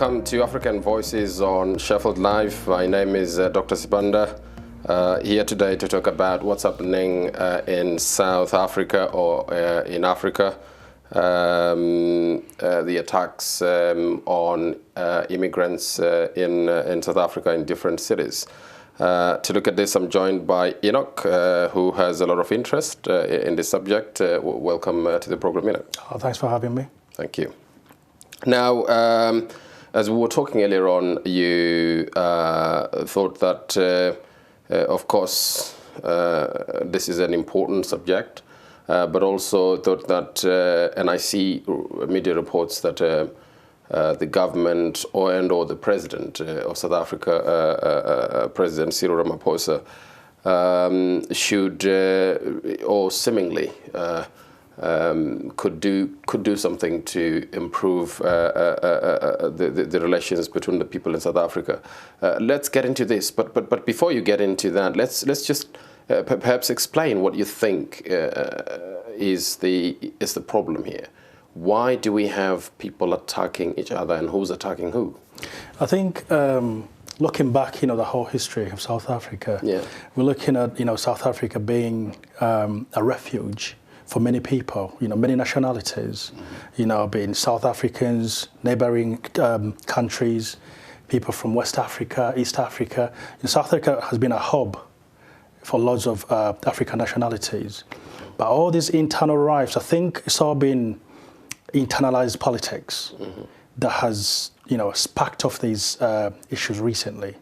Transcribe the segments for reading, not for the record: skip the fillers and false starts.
Welcome to African Voices on Sheffield Live. My name is Dr. Sibanda, here today to talk about what's happening in South Africa or in Africa, the attacks on immigrants in South Africa in different cities. To look at this, I'm joined by Enoch, who has a lot of interest in this subject. Welcome to the program, Enoch. Oh, thanks for having me. Thank you. Now, as we were talking earlier on, you thought that, of course, this is an important subject, but also thought that, and I see media reports that the government or the president of South Africa, President Cyril Ramaphosa, should or seemingly could do something to improve the relations between the people in South Africa. Let's get into this, but before you get into that, let's just perhaps explain what you think is the problem here. Why do we have people attacking each other, and who's attacking who? I think looking back, the whole history of South Africa, we're looking at South Africa being a refuge for many people, many nationalities, being South Africans, neighboring countries, people from West Africa, East Africa. South Africa has been a hub for lots of African nationalities. But all these internal rifts, I think it's all been internalized politics that has, sparked off these issues recently.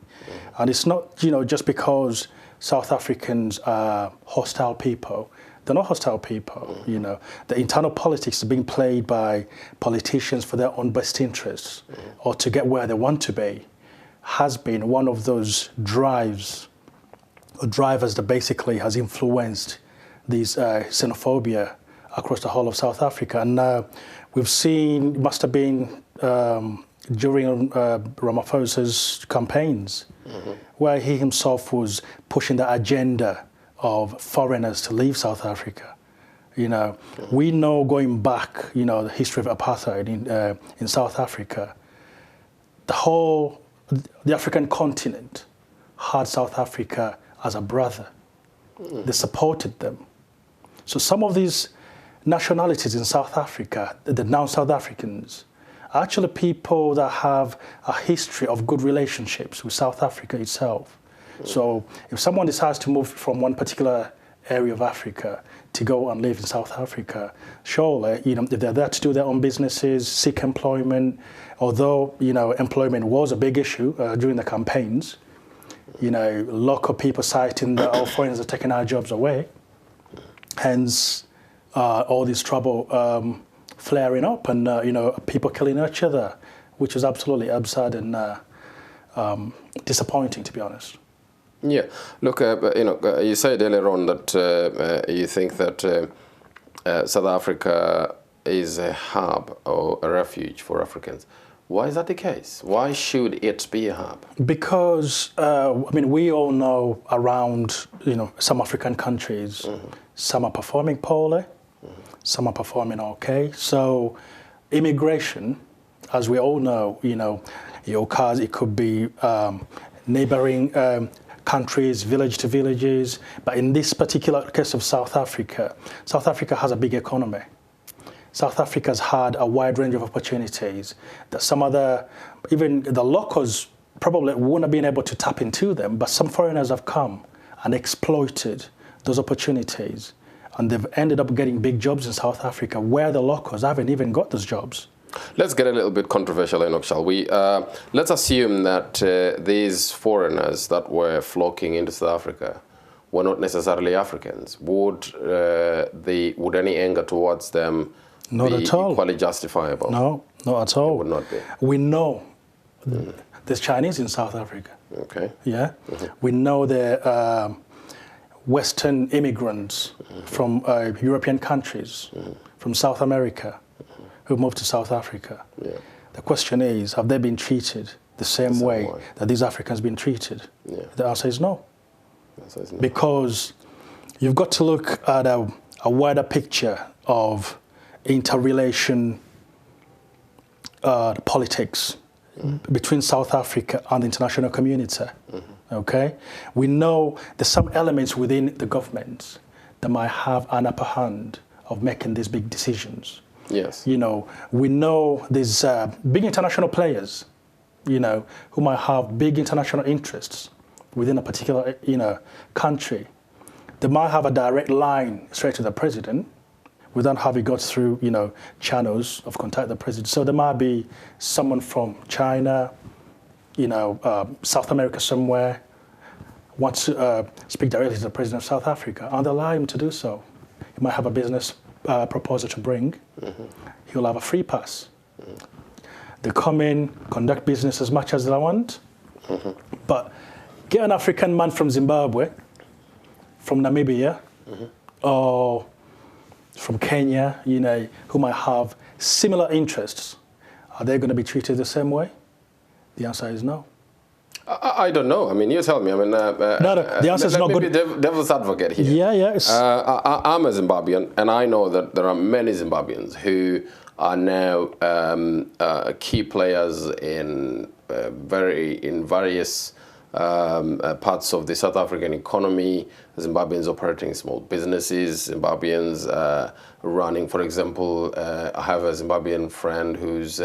And it's not, just because South Africans are hostile people. They're not hostile people, The internal politics are being played by politicians for their own best interests or to get where they want to be has been one of those drivers that basically has influenced these xenophobia across the whole of South Africa. And we've seen, it must have been during Ramaphosa's campaigns, where he himself was pushing the agenda of foreigners to leave South Africa. We know going back, the history of apartheid in South Africa, the African continent had South Africa as a brother. They supported them. So some of these nationalities in South Africa, the non-South Africans, are actually people that have a history of good relationships with South Africa itself. So if someone decides to move from one particular area of Africa to go and live in South Africa, surely, if they're there to do their own businesses, seek employment, although, employment was a big issue during the campaigns, local people citing that all foreigners are taking our jobs away, hence all this trouble flaring up and, people killing each other, which is absolutely absurd and disappointing, to be honest. Yeah, look, you said earlier on that you think that South Africa is a hub or a refuge for Africans. Why is that the case? Why should it be a hub? Because, we all know around, some African countries, some are performing poorly, some are performing okay. So immigration, as we all know, it could be neighboring countries, village to villages. But in this particular case of South Africa has a big economy. South Africa's had a wide range of opportunities that even the locals probably wouldn't have been able to tap into them, but some foreigners have come and exploited those opportunities. And they've ended up getting big jobs in South Africa where the locals haven't even got those jobs. Let's get a little bit controversial, Enoch, shall we? Let's assume that these foreigners that were flocking into South Africa were not necessarily Africans. Would any anger towards them not be at all. Equally justifiable? No, not at all. It would not be. We know there's Chinese in South Africa. Okay. Yeah. We know the Western immigrants from European countries, from South America, who moved to South Africa. Yeah. The question is, have they been treated the same way that these Africans been treated? Yeah. The answer is no. Because you've got to look at a wider picture of interrelation politics between South Africa and the international community. Okay, we know there's some elements within the government that might have an upper hand of making these big decisions. Yes. You know, we know there's big international players, you know, who might have big international interests within a particular, you know, country. They might have a direct line straight to the president without having got through, you know, channels of contact with the president. So there might be someone from China, you know, South America somewhere, wants to speak directly to the president of South Africa, and allow him to do so. He might have a business proposal to bring. He'll have a free pass. They come in, conduct business as much as they want, but get an African man from Zimbabwe, from Namibia, or from Kenya, you know, who might have similar interests. Are they going to be treated the same way? The answer is no. I don't know. I mean, you tell me. I mean, no, the answer is not good. Let me be devil's advocate here. Yeah, yes. I'm a Zimbabwean, and I know that there are many Zimbabweans who are now key players in various parts of the South African economy. Zimbabweans operating small businesses, Zimbabweans running, for example, I have a Zimbabwean friend who's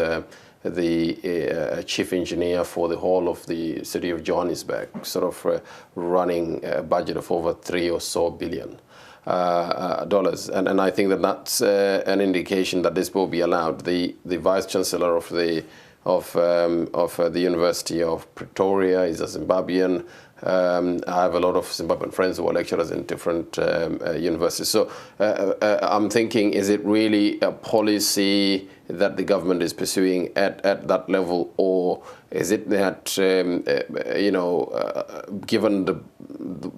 the chief engineer for the whole of the city of Johannesburg, sort of running a budget of over $3 billion. And I think that that's an indication that this will be allowed. The vice chancellor of the University of Pretoria is a Zimbabwean. I have a lot of Zimbabwean friends who are lecturers in different universities. So I'm thinking, is it really a policy that the government is pursuing at that level, or is it that, you know, given the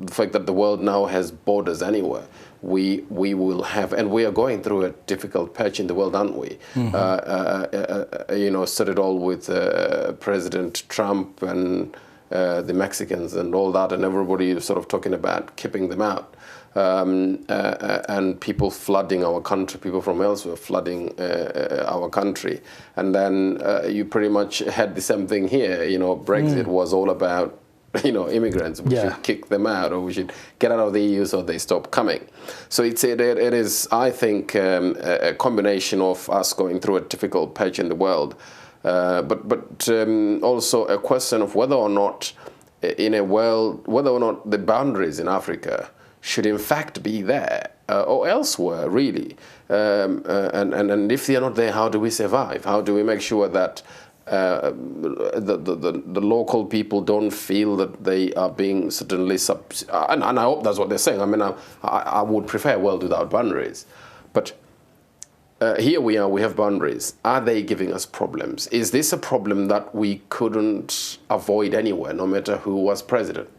fact that the world now has borders anywhere, we will have, and we are going through a difficult patch in the world, aren't we? You know, started all with President Trump and the Mexicans and all that, and everybody was sort of talking about keeping them out. And people flooding our country, people from elsewhere flooding our country. And then you pretty much had the same thing here. You know, Brexit was all about, you know, immigrants. We should kick them out, or we should get out of the EU so they stop coming. So it is, I think, a combination of us going through a difficult patch in the world, but also a question of whether or not, in a world, whether or not the boundaries in Africa should in fact be there or elsewhere, really. And if they are not there, how do we survive? How do we make sure that the local people don't feel that they are being certainly and I hope that's what they're saying. I mean, I would prefer a world without boundaries. But here we are, we have boundaries. Are they giving us problems? Is this a problem that we couldn't avoid anywhere, no matter who was president?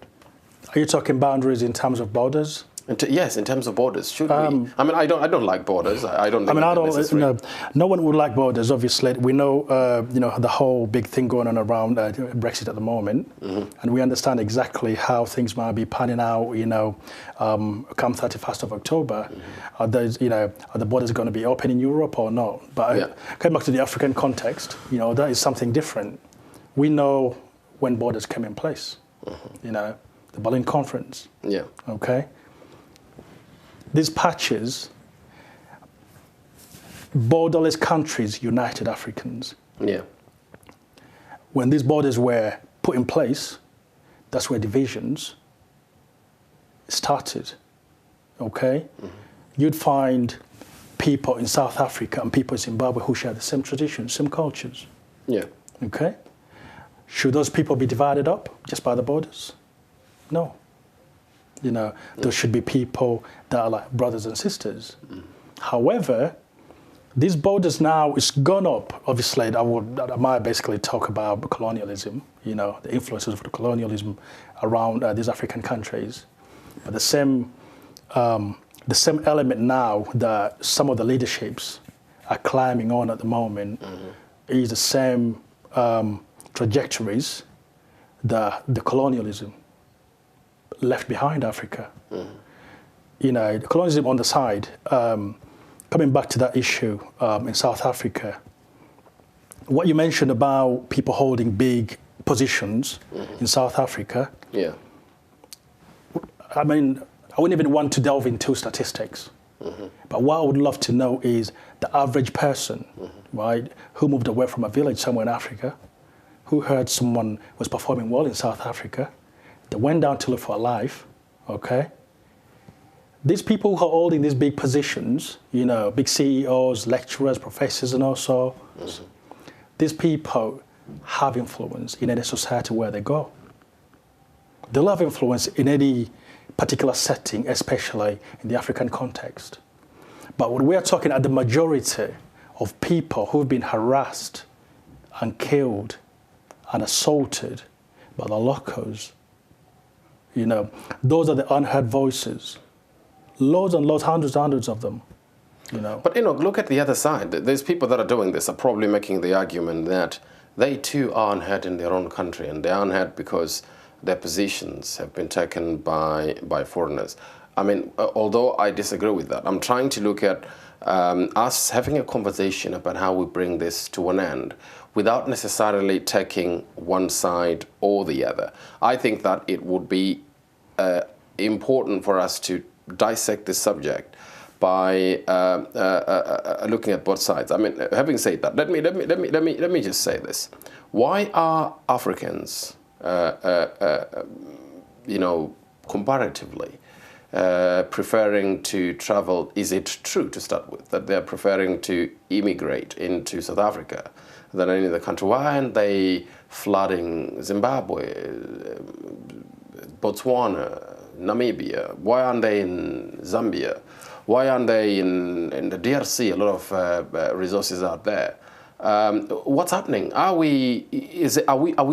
Are you talking boundaries in terms of borders? Yes, in terms of borders. Should we? I mean, I don't like borders. I don't think necessary. No one would like borders. Obviously, we know, you know, the whole big thing going on around Brexit at the moment, and we understand exactly how things might be panning out. You know, come 31st of October, are the borders going to be open in Europe or not? But coming back to the African context, you know, that is something different. We know when borders came in place. You know, the Berlin Conference. Yeah. Okay. These patches, borderless countries united Africans. Yeah. When these borders were put in place, that's where divisions started. Okay? You'd find people in South Africa and people in Zimbabwe who share the same traditions, same cultures. Yeah. Okay? Should those people be divided up just by the borders? No. You know, there should be people that are like brothers and sisters. However, these borders now is gone up. Obviously, I might basically talk about colonialism, you know, the influences of the colonialism around these African countries. But the same element now that some of the leaderships are climbing on at the moment is the same trajectories that the colonialism left behind Africa. You know, the colonialism on the side, coming back to that issue in South Africa, what you mentioned about people holding big positions in South Africa. Yeah. I mean, I wouldn't even want to delve into statistics. But what I would love to know is the average person, right, who moved away from a village somewhere in Africa, who heard someone was performing well in South Africa, they went down to look for a life, okay? These people who are holding these big positions, you know, big CEOs, lecturers, professors, and also, these people have influence in any society where they go. They'll have influence in any particular setting, especially in the African context. But when we're talking at the majority of people who've been harassed and killed and assaulted by the locals, you know, those are the unheard voices. Loads and loads, hundreds of them, you know. But, you know, look at the other side. These people that are doing this are probably making the argument that they too are unheard in their own country, and they're unheard because their positions have been taken by foreigners. I mean, although I disagree with that, I'm trying to look at us having a conversation about how we bring this to an end without necessarily taking one side or the other. I think that it would be important for us to dissect this subject by looking at both sides. I mean, having said that, let me just say this: why are Africans, you know, comparatively preferring to travel? Is it true, to start with, that they're preferring to immigrate into South Africa than any other country? Why aren't they flooding Zimbabwe, Botswana, Namibia? Why aren't they in Zambia? Why aren't they in the DRC? A lot of resources out there. What's happening? Are we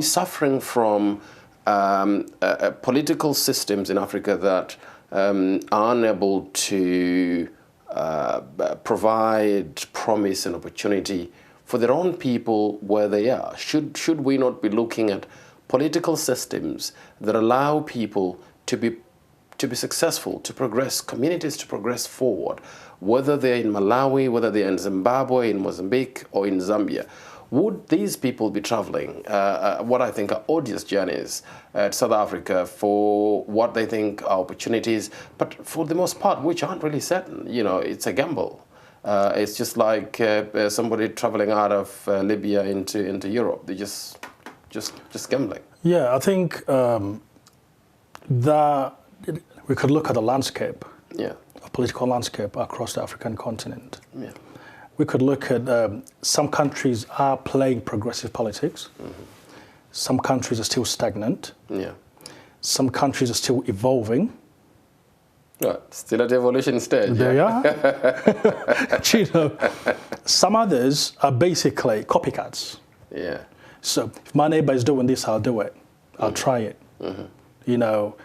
suffering from political systems in Africa that are unable to provide promise and opportunity for their own people where they are? Should we not be looking at political systems that allow people to be successful, to progress, communities to progress forward, whether they're in Malawi, whether they're in Zimbabwe, in Mozambique, or in Zambia? Would these people be traveling what I think are odious journeys to South Africa for what they think are opportunities, but for the most part, which aren't really certain? You know, it's a gamble. It's just like somebody traveling out of Libya into Europe. They're just gambling. Yeah, I think that we could look at the landscape, a political landscape across the African continent. Yeah. We could look at some countries are playing progressive politics. Some countries are still stagnant. Yeah. Some countries are still evolving. Right. Still at the evolution stage. They are. You know, some others are basically copycats. Yeah. So if my neighbor is doing this, I'll do it. I'll try it. You know,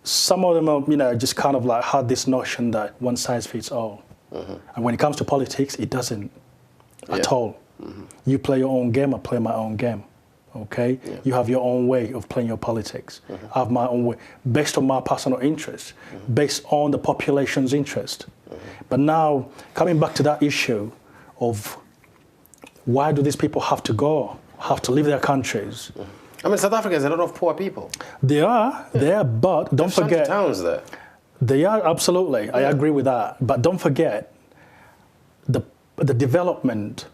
some of them are, you know, just kind of like had this notion that one size fits all. And when it comes to politics, it doesn't at all. You play your own game, I play my own game. Okay? Yeah. You have your own way of playing your politics. I have my own way, based on my personal interest, based on the population's interest. But now, coming back to that issue of why do these people have to go, have to leave their countries? I mean, South Africa has a lot of poor people. They are, but don't forget. Towns there. They are, absolutely. I agree with that. But don't forget the development,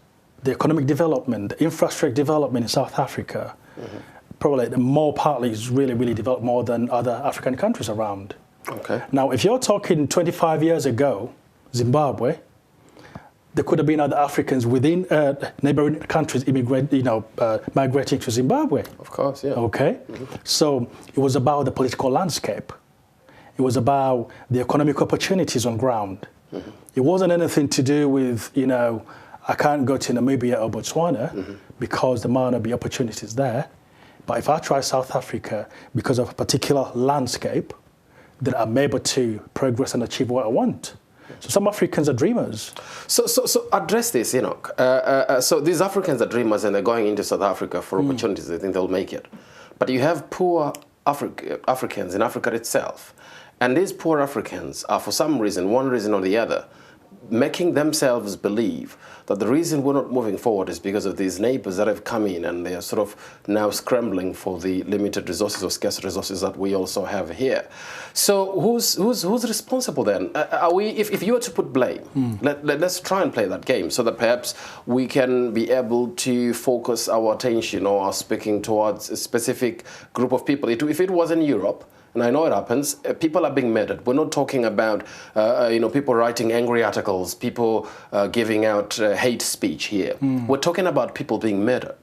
the economic development, the infrastructure development in South Africa, probably the more partly is really developed more than other African countries around. Okay. Now, if you're talking 25 years ago, Zimbabwe, there could have been other Africans within neighboring countries migrating to Zimbabwe. Of course, yeah. Okay. So it was about the political landscape. It was about the economic opportunities on ground. It wasn't anything to do with, you know, I can't go to Namibia or Botswana because there might not be opportunities there. But if I try South Africa because of a particular landscape, then I'm able to progress and achieve what I want. So some Africans are dreamers. So address this, Enoch. So these Africans are dreamers and they're going into South Africa for opportunities. They think they'll make it. But you have poor Africans in Africa itself. And these poor Africans are, for some reason, one reason or the other, making themselves believe that the reason we're not moving forward is because of these neighbors that have come in and they are sort of now scrambling for the limited resources or scarce resources that we also have here. So who's responsible then? Are we? If you were to put blame, let's try and play that game so that perhaps we can be able to focus our attention or our speaking towards a specific group of people. If it was in Europe, and I know it happens, people are being murdered. We're not talking about people writing angry articles, people giving out hate speech here. We're talking about people being murdered.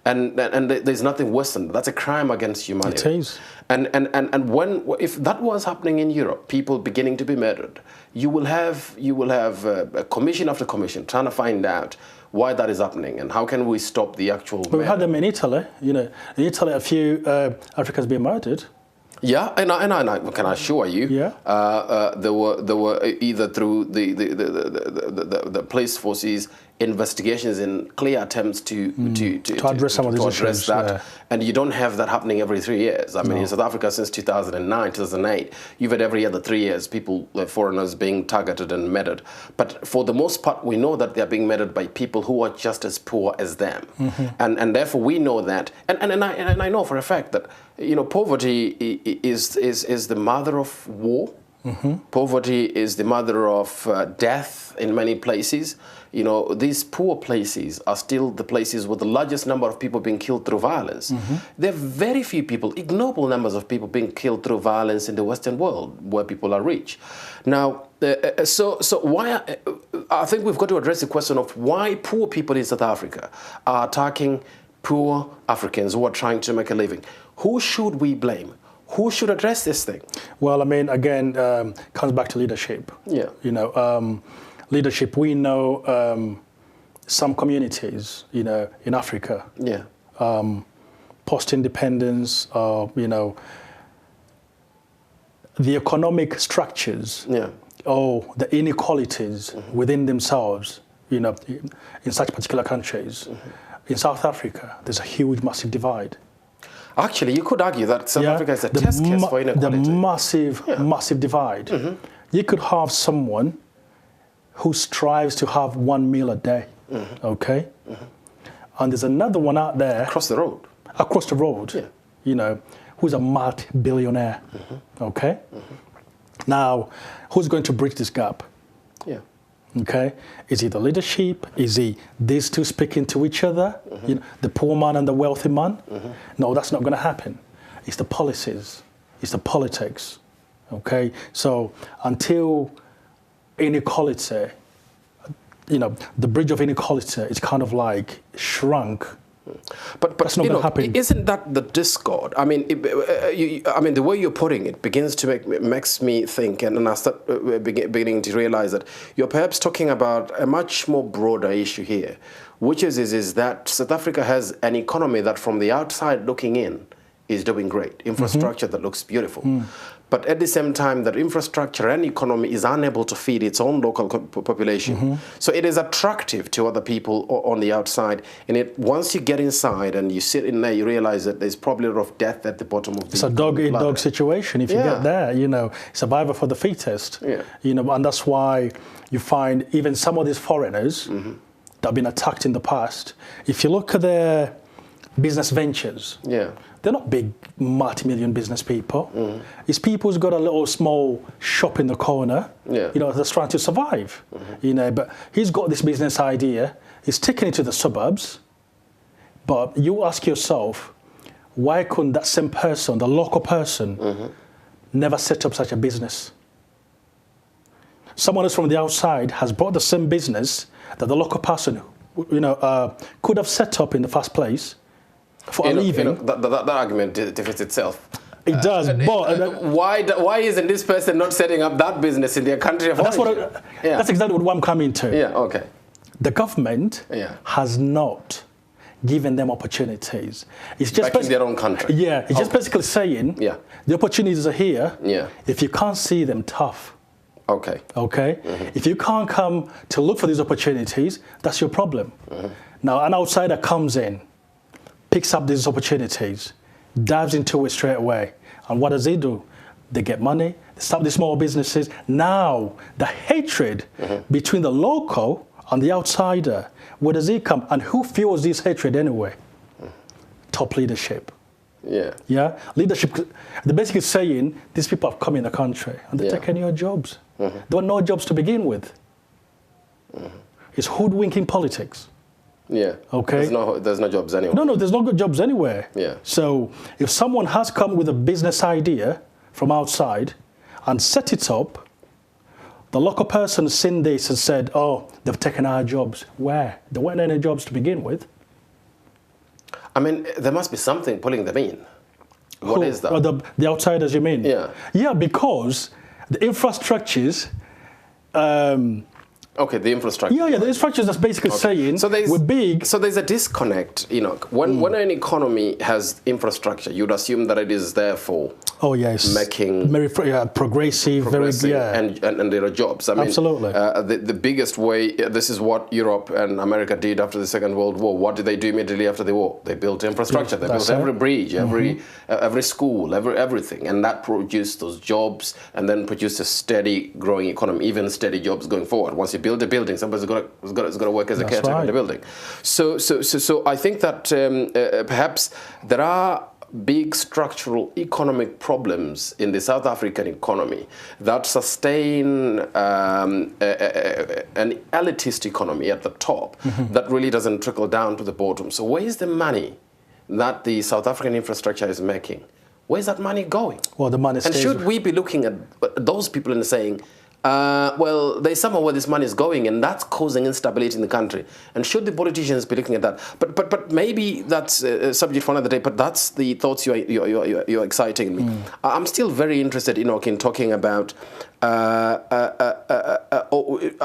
And there's nothing worse than that. That's a crime against humanity. It is. And if that was happening in Europe, people beginning to be murdered, you will have a commission after commission trying to find out why that is happening and how can we stop the actual murder. We had them in Italy. In Italy, a few Africans being murdered. Yeah, and I can assure you, there were either through the police forces investigations and clear attempts to address some of these issues, that, and you don't have that happening every 3 years. I mean, in South Africa since 2009, 2008, you've had every other 3 years people, foreigners being targeted and murdered. But for the most part, we know that they're being murdered by people who are just as poor as them, and therefore we know that, and I know for a fact that poverty is the mother of war. Poverty is the mother of death in many places. These poor places are still the places with the largest number of people being killed through violence. There are very few people, ignoble numbers of people being killed through violence in the Western world where people are rich. Now, so why? I think we've got to address the question of why poor people in South Africa are attacking poor Africans who are trying to make a living. Who should we blame? Who should address this thing? Well, I mean, again, comes back to leadership. Yeah. Leadership. We know some communities, in Africa. Yeah. Post-independence, the economic structures. Yeah. Or the inequalities within themselves, in such particular countries. In South Africa, there's a huge, massive divide. Actually, you could argue that South Africa is a test case for inequality. The massive divide. You could have someone who strives to have one meal a day, okay? And there's another one out there. Across the road, who's a multi-billionaire, okay? Now, who's going to bridge this gap? Yeah. Okay, is it the leadership? Is it these two speaking to each other? The poor man and the wealthy man? No, that's not going to happen. It's the policies, it's the politics. Okay, so until inequality, the bridge of inequality is kind of like shrunk. But that's not going to happen. Isn't that the discord? I mean, the way you're putting it begins to makes me think, and I start beginning to realize that you're perhaps talking about a much more broader issue here, which is that South Africa has an economy that, from the outside looking in, is doing great. Infrastructure that looks beautiful. But at the same time, that infrastructure and economy is unable to feed its own local population. So it is attractive to other people on the outside. And once you get inside and you sit in there, you realize that there's probably a lot of death at the bottom of the It's a dog-eat-dog situation. If you get there, survival for the fittest. And that's why you find even some of these foreigners that have been attacked in the past, if you look at their business ventures, they're not big multi-million business people. It's people who's got a little small shop in the corner, that's trying to survive. But he's got this business idea, he's taken it to the suburbs, but you ask yourself, why couldn't that same person, the local person, never set up such a business? Someone else from the outside has bought the same business that the local person, could have set up in the first place, for a living. That argument defeats itself. It does, but why isn't this person not setting up that business in their country of origin? That's exactly what I'm coming to. Yeah, okay. The government has not given them opportunities. It's just back in their own country. Yeah, it's just basically saying the opportunities are here. Yeah. If you can't see them, tough. Okay. Okay? If you can't come to look for these opportunities, that's your problem. Now, an outsider comes in, picks up these opportunities, dives into it straight away. And what does he do? they get money, they start these small businesses. Now, the hatred between the local and the outsider, where does it come? And who fuels this hatred anyway? Top leadership. Yeah. Yeah? Leadership, they're basically saying, these people have come in the country and they're taking your jobs. There were no jobs to begin with. It's hoodwinking politics. Yeah. Okay. There's no jobs anywhere. No, there's no good jobs anywhere. Yeah. So if someone has come with a business idea from outside and set it up, the local person has seen this and said, oh, they've taken our jobs. Where? There weren't any jobs to begin with. I mean, there must be something pulling them in. What is that? The outsiders, you mean? Yeah. Yeah, because the infrastructures... Okay, the infrastructure. Yeah, the infrastructure that's basically saying we're big. So there's a disconnect, you know. When an economy has infrastructure, you'd assume that it is there for making very progressive, very and there are jobs. I mean, absolutely. The biggest way. This is what Europe and America did after the Second World War. What did they do immediately after the war? They built infrastructure. They built every bridge, every school, everything, and that produced those jobs, and then produced a steady, growing economy, even steady jobs going forward. Once you build a building, somebody's got to work as a caretaker in the building. So I think that perhaps there are big structural economic problems in the South African economy that sustain an elitist economy at the top that really doesn't trickle down to the bottom. So where is the money that the South African infrastructure is making? Where's that money going? Well, the money stays. And should we be looking at those people and saying, well, there's somewhere where this money is going, and that's causing instability in the country. And should the politicians be looking at that? But maybe that's a subject for another day. But that's the thoughts you're exciting me. I'm still very interested, Enoch, in talking about. I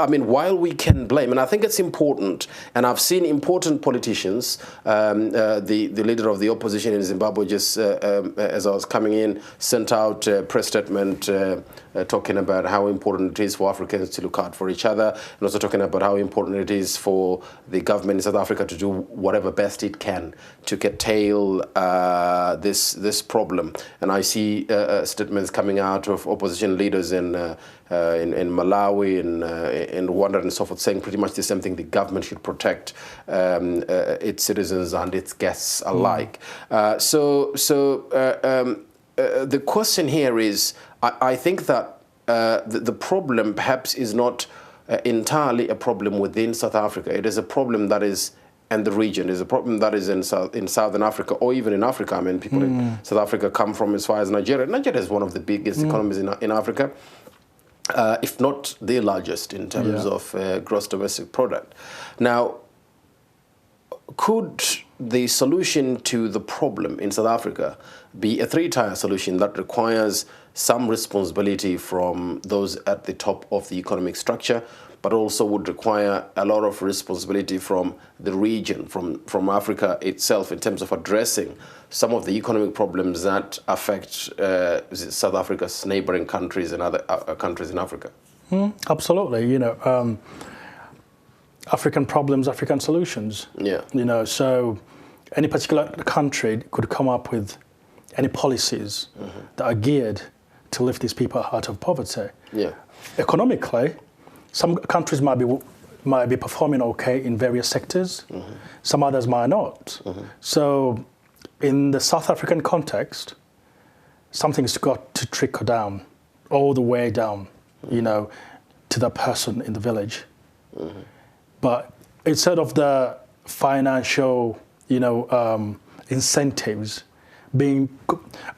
mean, while we can blame, and I think it's important, and I've seen important politicians, the leader of the opposition in Zimbabwe, just as I was coming in, sent out a press statement talking about how important it is for Africans to look out for each other, and also talking about how important it is for the government in South Africa to do whatever best it can to curtail this problem. And I see statements coming out of opposition leaders in Malawi, in Rwanda, and so forth, saying pretty much the same thing. The government should protect its citizens and its guests alike. The question here is, I think that the problem perhaps is not entirely a problem within South Africa. It is a problem that is in the region. It is a problem that is in Southern Africa, or even in Africa. I mean, people in South Africa come from as far as Nigeria. Nigeria is one of the biggest economies in Africa, if not the largest in terms of gross domestic product. Now, could the solution to the problem in South Africa be a three-tier solution that requires some responsibility from those at the top of the economic structure, but also would require a lot of responsibility from the region, from Africa itself, in terms of addressing some of the economic problems that affect South Africa's neighboring countries and other countries in Africa? Absolutely. You know, African problems, African solutions. Yeah. You know, so any particular country could come up with any policies that are geared to lift these people out of poverty. Yeah. Economically, some countries might be performing okay in various sectors. Some others might not. So in the South African context, something's got to trickle down, all the way down, you know, to the person in the village. But instead of the financial, you know, incentives being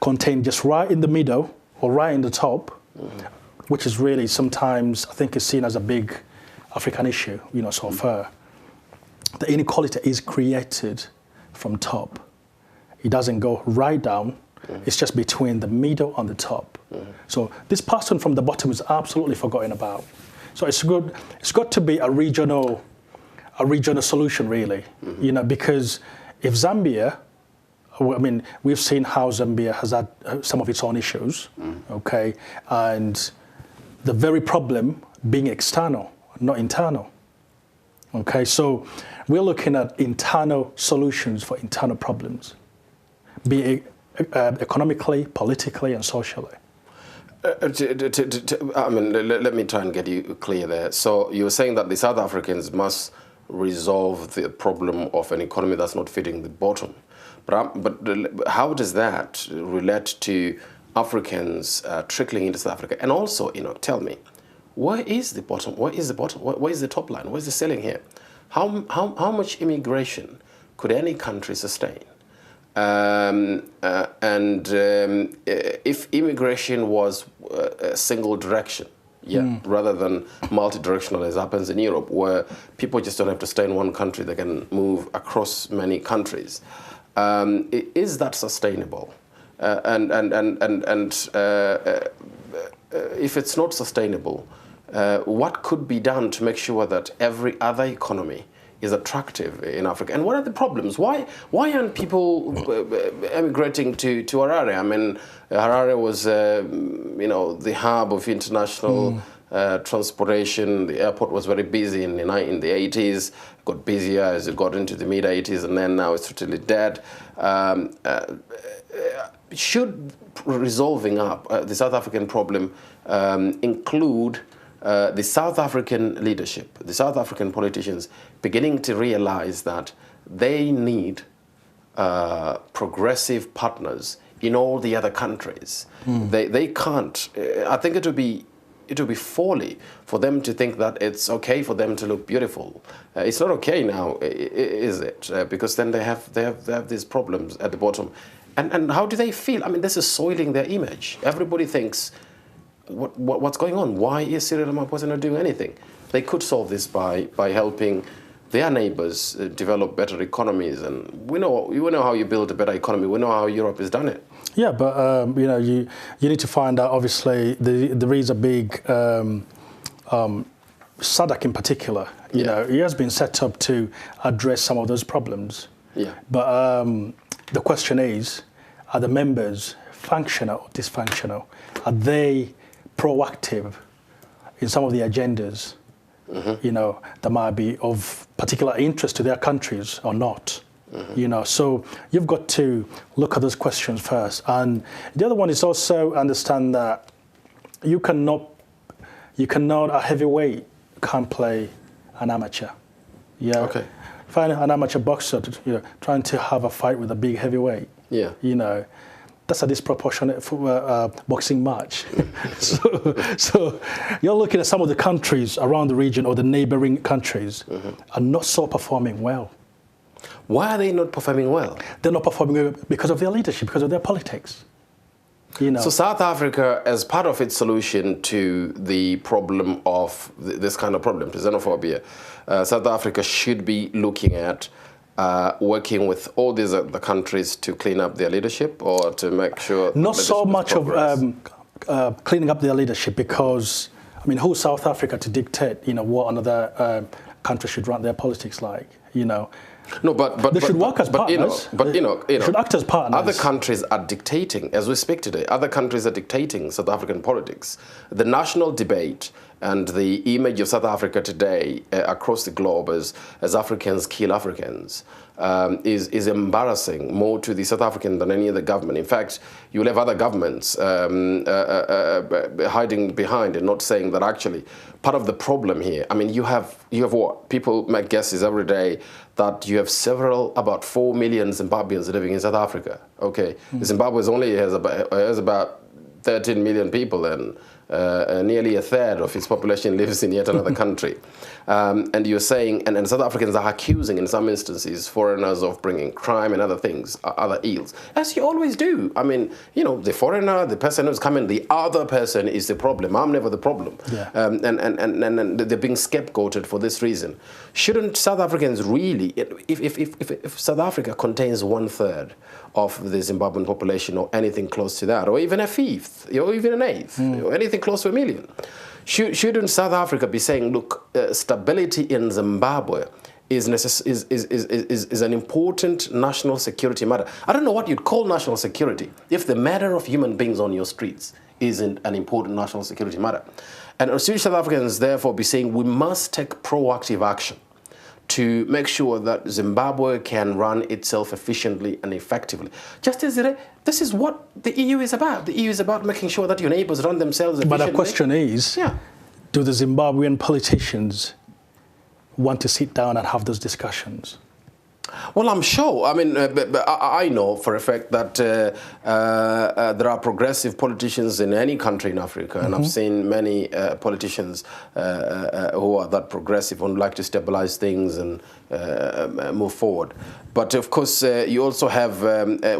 contained just right in the middle or right in the top, which is really sometimes, I think, is seen as a big African issue, you know, so far. The inequality is created from top. It doesn't go right down. It's just between the middle and the top. So this person from the bottom is absolutely forgotten about. So it's got to be a regional solution, really, you know, because if Zambia, I mean, we've seen how Zambia has had some of its own issues, okay, and the very problem being external, not internal, okay. So we're looking at internal solutions for internal problems, be it economically, politically, and socially. I mean, let me try and get you clear there. So you're saying that the South Africans must resolve the problem of an economy that's not fitting the bottom. But how does that relate to Africans trickling into South Africa? And also, tell me, where is the bottom? Where is the bottom? Where is the top line? Where is the ceiling here? How much immigration could any country sustain? If immigration was a single direction, rather than multi-directional as happens in Europe, where people just don't have to stay in one country, they can move across many countries. Is that sustainable? If it's not sustainable, what could be done to make sure that every other economy is attractive in Africa? And what are the problems? Why aren't people emigrating to Harare? I mean, Harare was, the hub of international transportation. The airport was very busy in the 80s, got busier as it got into the mid-80s, and then now it's totally dead. Should resolving up the South African problem include the South African leadership, the South African politicians beginning to realize that they need progressive partners in all the other countries? They can't. I think it would be folly for them to think that it's okay for them to look beautiful. It's not okay now, is it? Because then they have these problems at the bottom. And how do they feel? I mean, this is soiling their image. Everybody thinks, what's going on? Why is Cyril Ramaphosa not doing anything? They could solve this by helping their neighbors develop better economies. And we know how you build a better economy. We know how Europe has done it. Yeah, but you need to find out. Obviously, there is a big SADC in particular. You know, it has been set up to address some of those problems. Yeah. But the question is, are the members functional or dysfunctional? Are they proactive in some of the agendas, that might be of particular interest to their countries or not? So you've got to look at those questions first. And the other one is also understand that you cannot a heavyweight can't play an amateur. Yeah. Okay. Find an amateur boxer, trying to have a fight with a big heavyweight. Yeah. That's a disproportionate boxing match. so you're looking at some of the countries around the region or the neighboring countries are not so performing well. Why are they not performing well? They're not performing well because of their leadership, because of their politics. So South Africa, as part of its solution to the problem of this kind of problem, to xenophobia, South Africa should be looking at working with all these other countries to clean up their leadership, or to make sure... Not so much of cleaning up their leadership, because, I mean, who's South Africa to dictate, what another country should run their politics like, No, but they should work as partners. They should act as partners. Other countries are dictating, as we speak today, other countries are dictating South African politics. The national debate and the image of South Africa today across the globe as Africans kill Africans is embarrassing more to the South African than any other government. In fact, you'll have other governments hiding behind and not saying that actually part of the problem here, I mean, you have what? People make guesses every day that you have about 4 million Zimbabweans living in South Africa. Okay, Zimbabwe only has about 13 million people, and nearly a third of its population lives in yet another country. And you're saying, and South Africans are accusing in some instances foreigners of bringing crime and other things, other ills, as you always do. I mean, the foreigner, the person who's coming, the other person is the problem. I'm never the problem. Yeah. And they're being scapegoated for this reason. Shouldn't South Africans really, if South Africa contains 1/3 of the Zimbabwean population, or anything close to that, or even a fifth, or even an eighth, or anything close to 1 million, shouldn't South Africa be saying, look, stability in Zimbabwe is an important national security matter? I don't know what you'd call national security if the matter of human beings on your streets isn't an important national security matter. And should South Africans therefore be saying we must take proactive action to make sure that Zimbabwe can run itself efficiently and effectively. Just as this is what the EU is about. The EU is about making sure that your neighbors run themselves efficiently. But the question is, do the Zimbabwean politicians want to sit down and have those discussions? Well, I'm sure. I mean, I know for a fact that there are progressive politicians in any country in Africa, and I've seen many politicians who are that progressive and like to stabilize things and move forward. But of course, you also have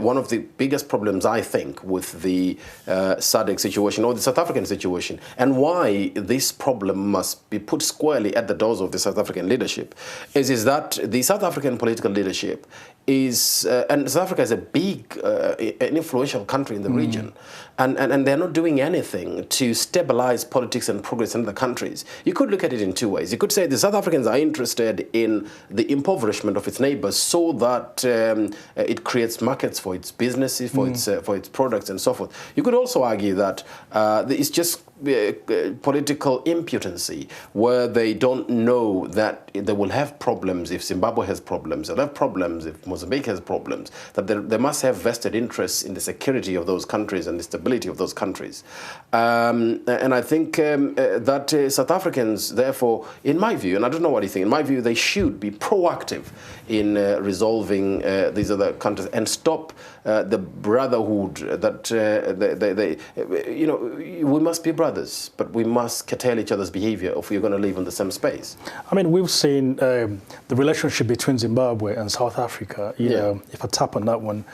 one of the biggest problems, I think, with the SADC situation or the South African situation, and why this problem must be put squarely at the doors of the South African leadership, is that the South African political leadership is, and South Africa is a big, an influential country in the region, and they're not doing anything to stabilize politics and progress in the countries. You could look at it in two ways. You could say the South Africans are interested in the impoverishment of its neighbors so that it creates markets for its businesses, for its products and so forth. You could also argue that it's just political impotency, where they don't know that they will have problems if Zimbabwe has problems, they'll have problems if Mozambique has problems, that they must have vested interests in the security of those countries and the stability of those countries. And I think that South Africans, therefore, in my view, and I don't know what you think, in my view, they should be proactive in resolving these other countries and stop the brotherhood that you know, we must be brothers, but we must curtail each other's behavior if we're going to live in the same space. I mean, we've seen the relationship between Zimbabwe and South Africa, you know, if I tap on that one,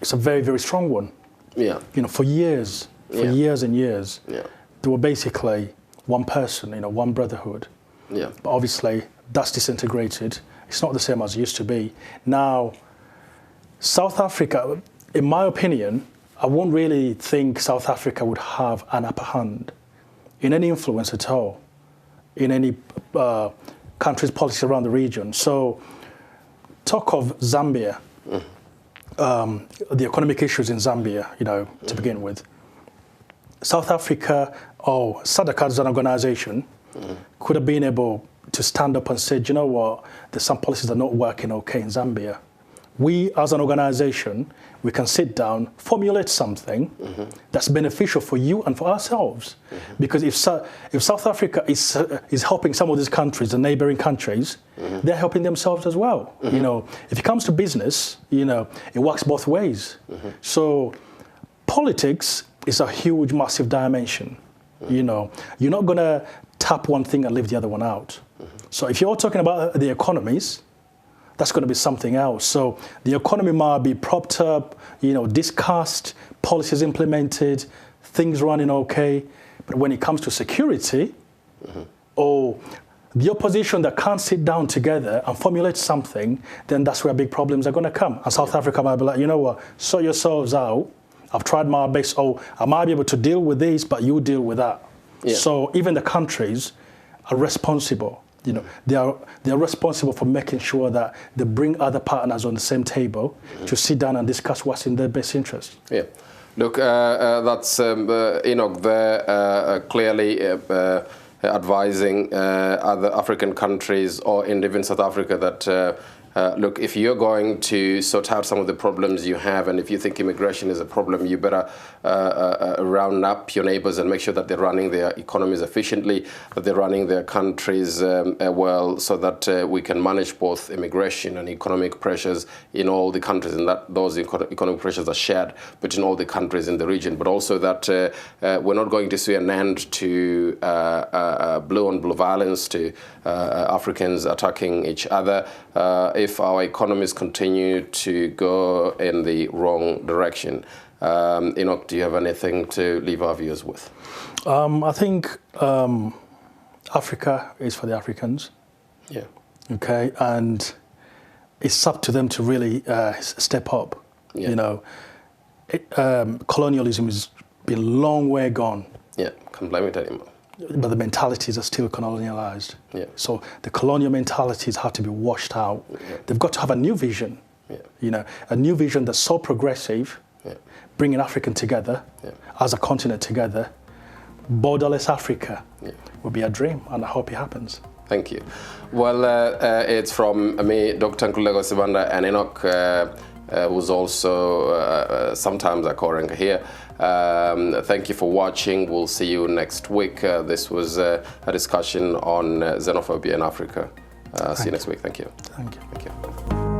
it's a very, very strong one. Yeah. You know, for years and years, they were basically one person, you know, one brotherhood. Yeah. But obviously, that's disintegrated. It's not the same as it used to be. Now, South Africa, in my opinion, I won't really think South Africa would have an upper hand in any influence at all, in any country's policy around the region. So, talk of Zambia, the economic issues in Zambia, you know, to begin with. South Africa, or SADC as an organization, could have been able to stand up and say, you know what, there's some policies that are not working okay in Zambia. We, as an organization, we can sit down, formulate something that's beneficial for you and for ourselves. Because if South Africa is helping some of these countries, the neighboring countries, they're helping themselves as well. You know, if it comes to business, you know, it works both ways. So politics is a huge, massive dimension. You know, you're not going to tap one thing and leave the other one out. So if you're talking about the economies, that's going to be something else. So the economy might be propped up, you know, discussed, policies implemented, things running okay. But when it comes to security, or the opposition that can't sit down together and formulate something, then that's where big problems are going to come. And South Africa might be like, you know what, sort yourselves out. I've tried my best. Oh, I might be able to deal with this, but you deal with that. So even the countries are responsible. You know, they are responsible for making sure that they bring other partners on the same table to sit down and discuss what's in their best interest. Yeah. Look, that's Enoch there clearly advising other African countries or even South Africa that look, if you're going to sort out some of the problems you have, and if you think immigration is a problem, you better round up your neighbors and make sure that they're running their economies efficiently, that they're running their countries well, so that we can manage both immigration and economic pressures in all the countries, and that those economic pressures are shared between all the countries in the region, but also that we're not going to see an end to blue-on-blue violence, to Africans attacking each other, if our economies continue to go in the wrong direction. Enoch, do you have anything to leave our viewers with? I think Africa is for the Africans. Yeah. Okay, and it's up to them to really step up. Yeah. You know, colonialism has been a long way gone. Yeah, can't blame it anymore. But the mentalities are still colonialized. Yeah. So the colonial mentalities have to be washed out. Yeah. They've got to have a new vision. Yeah. You know, a new vision that's so progressive, bringing Africa together, as a continent together. Borderless Africa will be a dream, and I hope it happens. Thank you. Well, it's from me, Dr. Nkululeko Sibanda, and Enoch, who's also sometimes a co-ranker here. Thank you for watching. We'll see you next week. This was a discussion on xenophobia in Africa. See you next week. Thank you. Thank you. Thank you.